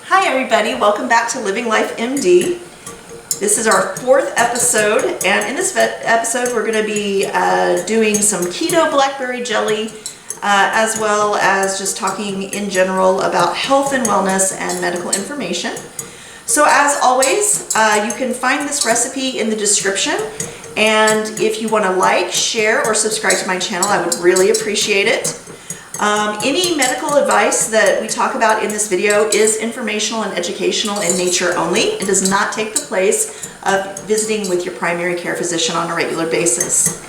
Hi everybody, welcome back to Living Life MD. This is our 4th episode, and in this episode we're going to be doing some Keto Blackberry jelly, as well as just talking in general about health and wellness and medical information. So as always, you can find this recipe in the description, and if you want to like, share, or subscribe to my channel, I would really appreciate it. Any medical advice that we talk about in this video is informational and educational in nature only. It does not take the place of visiting with your primary care physician on a regular basis.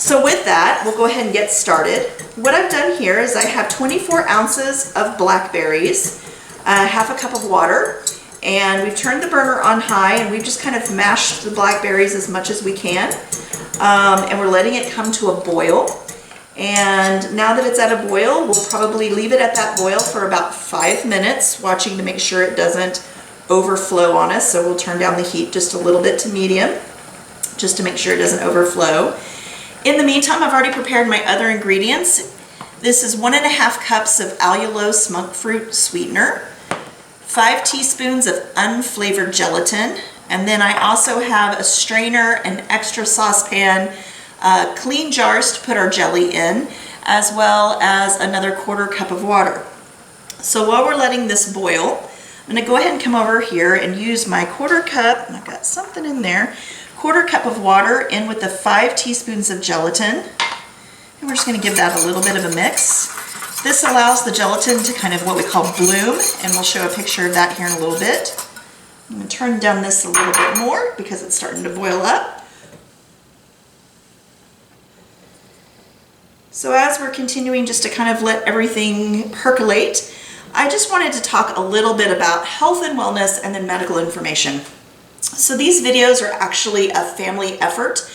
So with that, we'll go ahead and get started. What I've done here is I have 24 ounces of blackberries, half a cup of water, and we've turned the burner on high, and we've just kind of mashed the blackberries as much as we can, and we're letting it come to a boil. And now that it's at a boil, we'll probably leave it at that boil for about 5 minutes, watching to make sure it doesn't overflow on us. So we'll turn down the heat just a little bit to medium, just to make sure it doesn't overflow. In the meantime, I've already prepared my other ingredients. This is 1.5 cups of allulose monk fruit sweetener, 5 teaspoons of unflavored gelatin, and then I also have a strainer, an extra saucepan, clean jars to put our jelly in, as well as another 1/4 cup of water. So while we're letting this boil, I'm going to go ahead and come over here and use my 1/4 cup, and I've got something in there, 1/4 cup of water in with the 5 teaspoons of gelatin, and we're just going to give that a little bit of a mix. This allows the gelatin to kind of what we call bloom, and we'll show a picture of that here in a little bit. I'm going to turn down this a little bit more because it's starting to boil up. So as we're continuing just to kind of let everything percolate, I just wanted to talk a little bit about health and wellness and then medical information. So these videos are actually a family effort.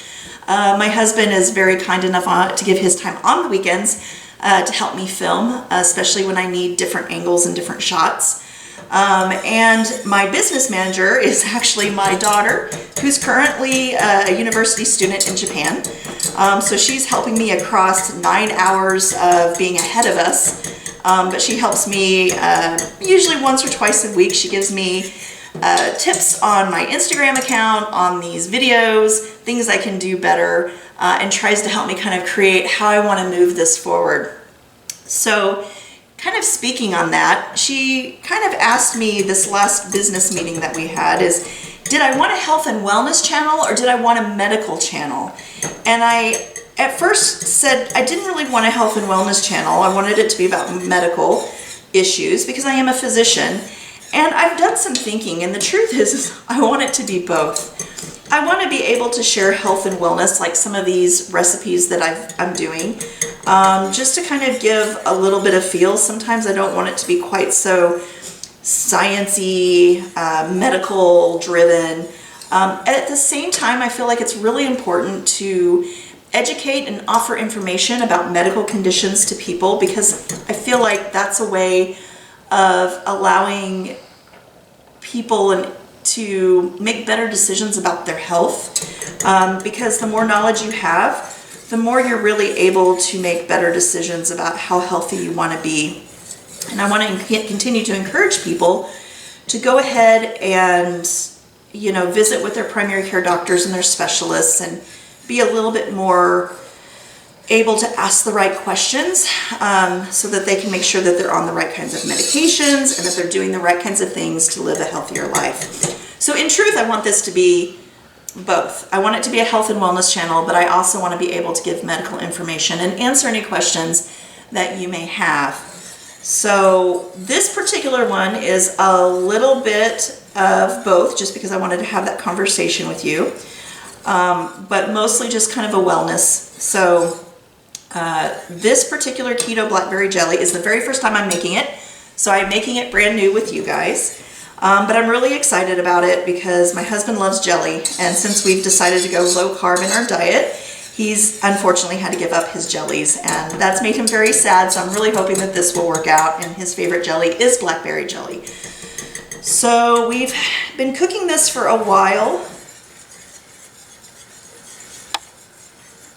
My husband is very kind enough to give his time on the weekends to help me film, especially when I need different angles and different shots. And my business manager is actually my daughter, who's currently a university student in Japan. So she's helping me across 9 hours of being ahead of us. But she helps me usually once or twice a week. She gives me tips on my Instagram account, on these videos, things I can do better, and tries to help me kind of create how I want to move this forward. So kind of speaking on that, she kind of asked me this last business meeting that we had is, did I want a health and wellness channel or did I want a medical channel? And I at first said I didn't really want a health and wellness channel. I wanted it to be about medical issues because I am a physician. And I've done some thinking, and the truth is I want it to be both. I want to be able to share health and wellness, like some of these recipes that I'm doing, just to kind of give a little bit of feel. Sometimes I don't want it to be quite so sciencey, medical driven. At the same time, I feel like it's really important to educate and offer information about medical conditions to people, because I feel like that's a way of allowing people to make better decisions about their health, because the more knowledge you have, the more you're really able to make better decisions about how healthy you want to be. And I want to continue to encourage people to go ahead and, visit with their primary care doctors and their specialists and be a little bit more able to ask the right questions, so that they can make sure that they're on the right kinds of medications and that they're doing the right kinds of things to live a healthier life. So in truth, I want this to be both. I want it to be a health and wellness channel, but I also want to be able to give medical information and answer any questions that you may have. So this particular one is a little bit of both, just because I wanted to have that conversation with you, but mostly just kind of a wellness. So this particular Keto Blackberry jelly is the very first time I'm making it, so I'm making it brand new with you guys. But I'm really excited about it because my husband loves jelly, and since we've decided to go low carb in our diet, he's unfortunately had to give up his jellies, and that's made him very sad, so I'm really hoping that this will work out, and his favorite jelly is blackberry jelly. So we've been cooking this for a while,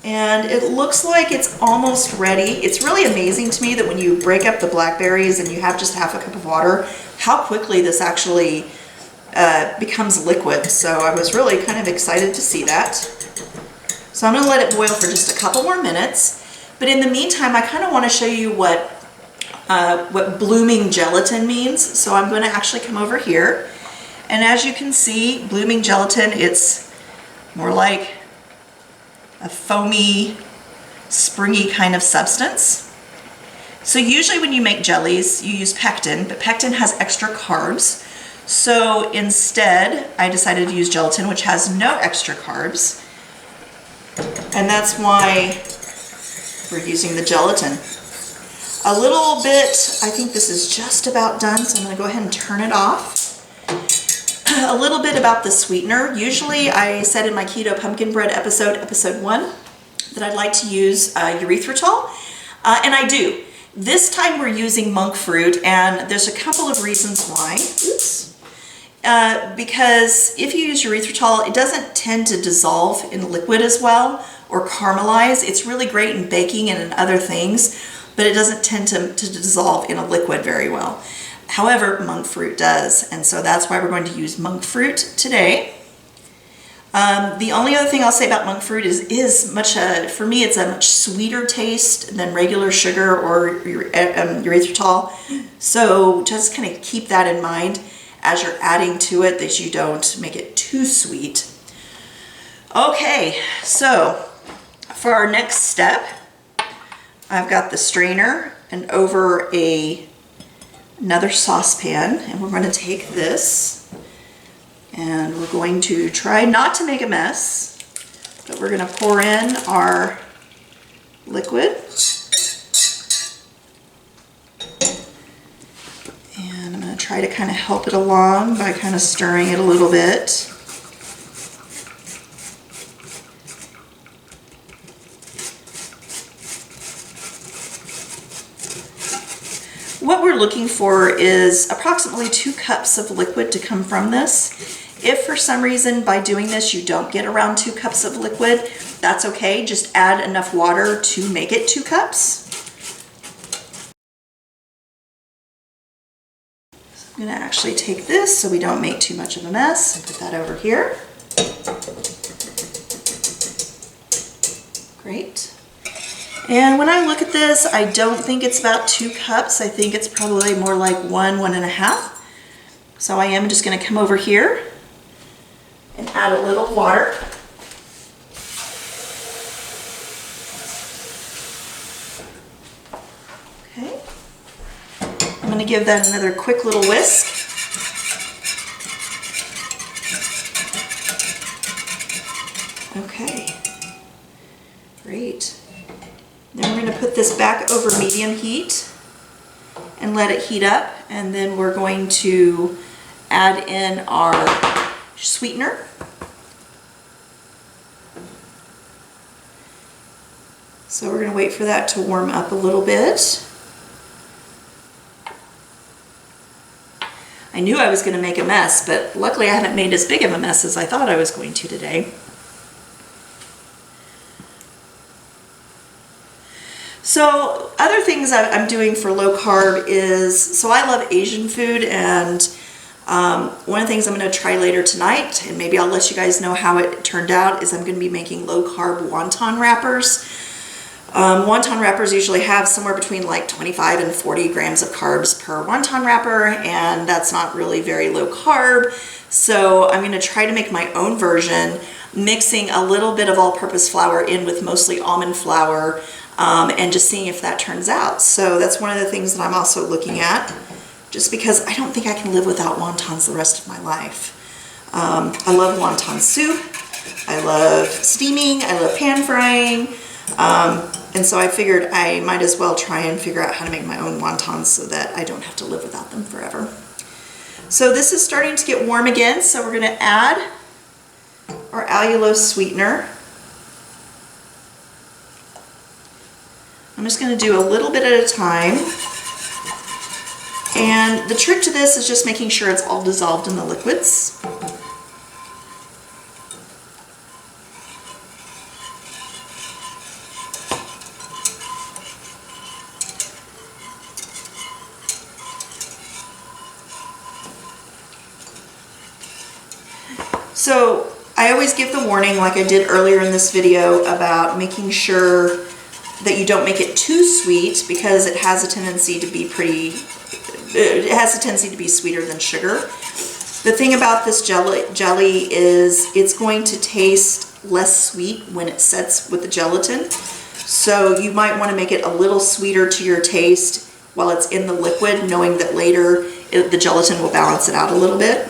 and it looks like it's almost ready. It's really amazing to me that when you break up the blackberries and you have just half a cup of water, how quickly this actually becomes liquid. So I was really kind of excited to see that. So I'm going to let it boil for just a couple more minutes. But in the meantime, I kind of want to show you what blooming gelatin means. So I'm going to actually come over here. And as you can see, blooming gelatin, it's more like a foamy, springy kind of substance. So usually when you make jellies, you use pectin, but pectin has extra carbs. So instead, I decided to use gelatin, which has no extra carbs. And that's why we're using the gelatin. A little bit, I think this is just about done, so I'm going to go ahead and turn it off. A little bit about the sweetener. Usually I said in my keto pumpkin bread episode 1, that I'd like to use erythritol, and I do. This time we're using monk fruit, and there's a couple of reasons why. Oops. Because if you use erythritol, it doesn't tend to dissolve in liquid as well, or caramelize. It's really great in baking and in other things, but it doesn't tend to dissolve in a liquid very well. However, monk fruit does, and so that's why we're going to use monk fruit today. The only other thing I'll say about monk fruit is much, for me, it's a much sweeter taste than regular sugar or erythritol. So just kind of keep that in mind as you're adding to it, that you don't make it too sweet. Okay, so for our next step, I've got the strainer and over another saucepan, and we're going to take this and we're going to try not to make a mess, but we're going to pour in our liquid. And I'm going to try to kind of help it along by kind of stirring it a little bit. What we're looking for is approximately 2 cups of liquid to come from this. If for some reason by doing this you don't get around 2 cups of liquid, that's okay. Just add enough water to make it 2 cups. So I'm going to actually take this so we don't make too much of a mess and put that over here. Great. And when I look at this, I don't think it's about 2 cups. I think it's probably more like 1.5. So I am just going to come over here and add a little water. Okay. I'm going to give that another quick little whisk. Okay. Great. Then we're going to put this back over medium heat and let it heat up, and then we're going to add in our sweetener. So we're going to wait for that to warm up a little bit. I knew I was going to make a mess, but luckily I haven't made as big of a mess as I thought I was going to today. So other things I'm doing for low carb is, so I love Asian food, and one of the things I'm going to try later tonight, and maybe I'll let you guys know how it turned out, is I'm going to be making low carb wonton wrappers. Wonton wrappers usually have somewhere between like 25 and 40 grams of carbs per wonton wrapper, and that's not really very low carb. So I'm going to try to make my own version, mixing a little bit of all-purpose flour in with mostly almond flour, and just seeing if that turns out. So that's one of the things that I'm also looking at, just because I don't think I can live without wontons the rest of my life. I love wonton soup, I love steaming, I love pan frying, and so I figured I might as well try and figure out how to make my own wontons so that I don't have to live without them forever. So this is starting to get warm again, so we're going to add our allulose sweetener. I'm just going to do a little bit at a time. And the trick to this is just making sure it's all dissolved in the liquids. So I always give the warning, like I did earlier in this video, about making sure that you don't make it too sweet, because it has a tendency to be sweeter than sugar. The thing about this jelly is it's going to taste less sweet when it sets with the gelatin. So you might want to make it a little sweeter to your taste while it's in the liquid, knowing that later the gelatin will balance it out a little bit.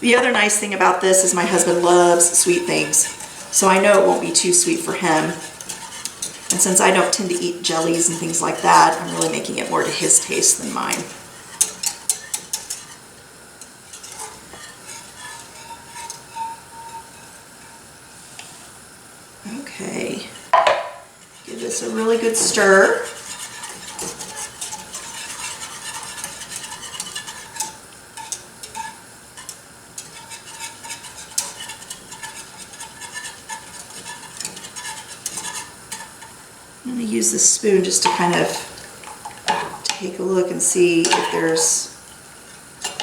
The other nice thing about this is my husband loves sweet things, so I know it won't be too sweet for him. And since I don't tend to eat jellies and things like that, I'm really making it more to his taste than mine. Okay, give this a really good stir. I'm going to use this spoon just to kind of take a look and see if there's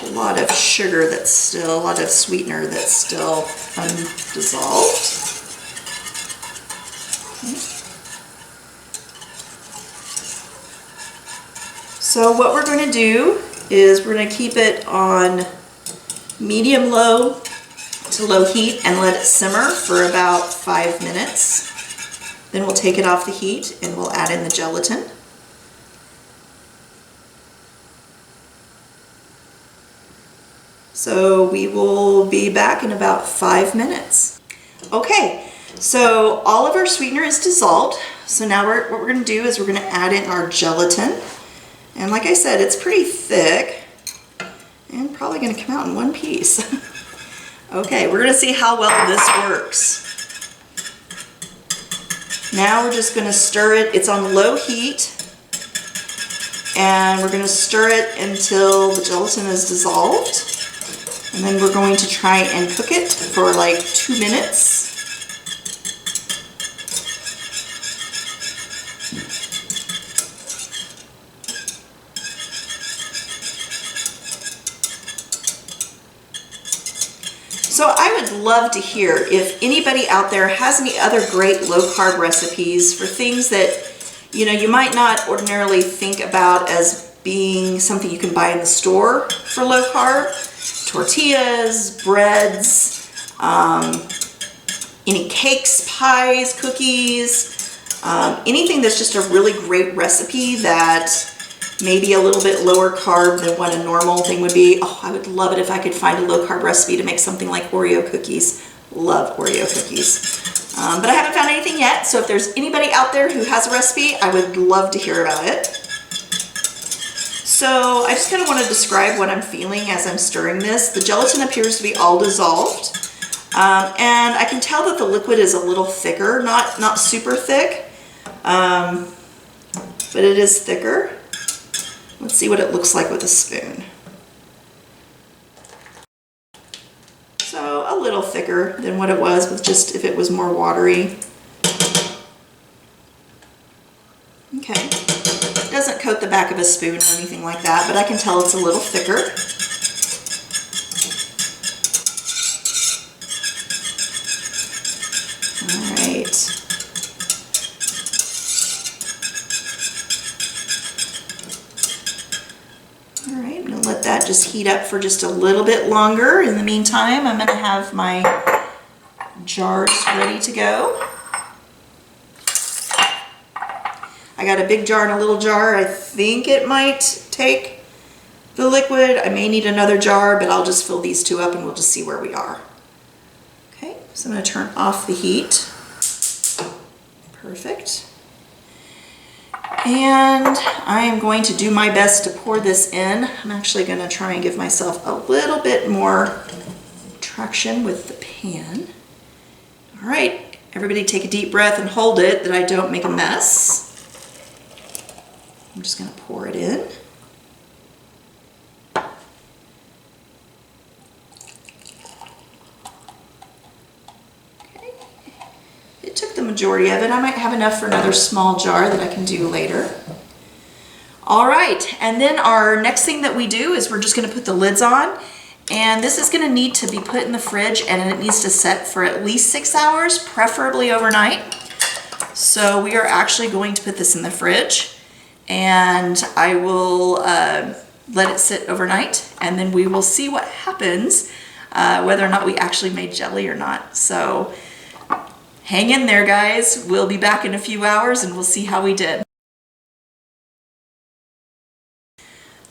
a lot of sugar that's still, a lot of sweetener that's still undissolved. Okay. So what we're going to do is we're going to keep it on medium-low to low heat and let it simmer for about 5 minutes. Then we'll take it off the heat and we'll add in the gelatin. So we will be back in about 5 minutes. Okay, so all of our sweetener is dissolved. So now what we're going to do is we're going to add in our gelatin. And like I said, it's pretty thick and probably going to come out in one piece. Okay, we're going to see how well this works. Now we're just going to stir it. It's on low heat, and we're going to stir it until the gelatin is dissolved, and then we're going to try and cook it for like 2 minutes. So I would love to hear if anybody out there has any other great low-carb recipes for things that, you know, you might not ordinarily think about as being something you can buy in the store for low-carb. Tortillas, breads, any cakes, pies, cookies, anything that's just a really great recipe that maybe a little bit lower carb than what a normal thing would be. Oh, I would love it if I could find a low carb recipe to make something like Oreo cookies. Love Oreo cookies. But I haven't found anything yet, so if there's anybody out there who has a recipe, I would love to hear about it. So I just kind of want to describe what I'm feeling as I'm stirring this. The gelatin appears to be all dissolved. And I can tell that the liquid is a little thicker, not super thick, but it is thicker. Let's see what it looks like with a spoon. So a little thicker than what it was with just if it was more watery. Okay, it doesn't coat the back of a spoon or anything like that, but I can tell it's a little thicker. All right. Alright, I'm going to let that just heat up for just a little bit longer. In the meantime, I'm going to have my jars ready to go. I got a big jar and a little jar. I think it might take the liquid. I may need another jar, but I'll just fill these two up and we'll just see where we are. Okay, so I'm going to turn off the heat. Perfect. And I am going to do my best to pour this in. I'm actually going to try and give myself a little bit more traction with the pan. All right, everybody take a deep breath and hold it that I don't make a mess. I'm just going to pour it in. Okay. It took the majority of it. I might have enough for another small jar that I can do later. All right, and then our next thing that we do is we're just going to put the lids on And this is gonna need to be put in the fridge, and it needs to set for at least 6 hours, preferably overnight. So we are actually going to put this in the fridge, and I will let it sit overnight, and then we will see what happens, whether or not we actually made jelly or not. So hang in there, guys. We'll be back in a few hours and we'll see how we did.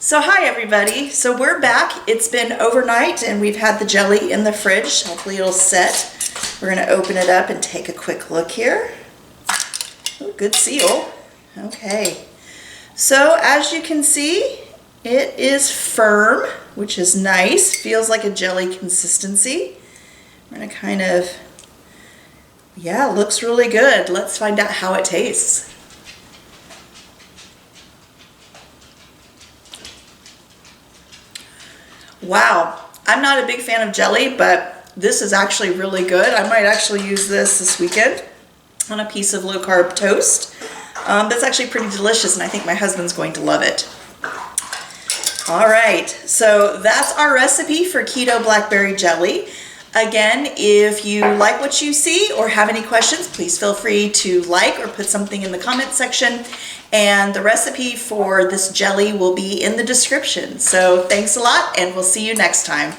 So hi everybody. So we're back. It's been overnight and we've had the jelly in the fridge. Hopefully it'll set. We're gonna open it up and take a quick look here. Ooh, good seal. Okay. So as you can see, it is firm, which is nice. Feels like a jelly consistency. I'm gonna kind of, yeah, looks really good. Let's find out how it tastes. Wow, I'm not a big fan of jelly, but this is actually really good. I might actually use this weekend on a piece of low carb toast. That's actually pretty delicious, and I think my husband's going to love it. All right, so that's our recipe for Keto Blackberry Jelly. Again, if you like what you see or have any questions, please feel free to like or put something in the comment section. And the recipe for this jelly will be in the description. So thanks a lot, and we'll see you next time.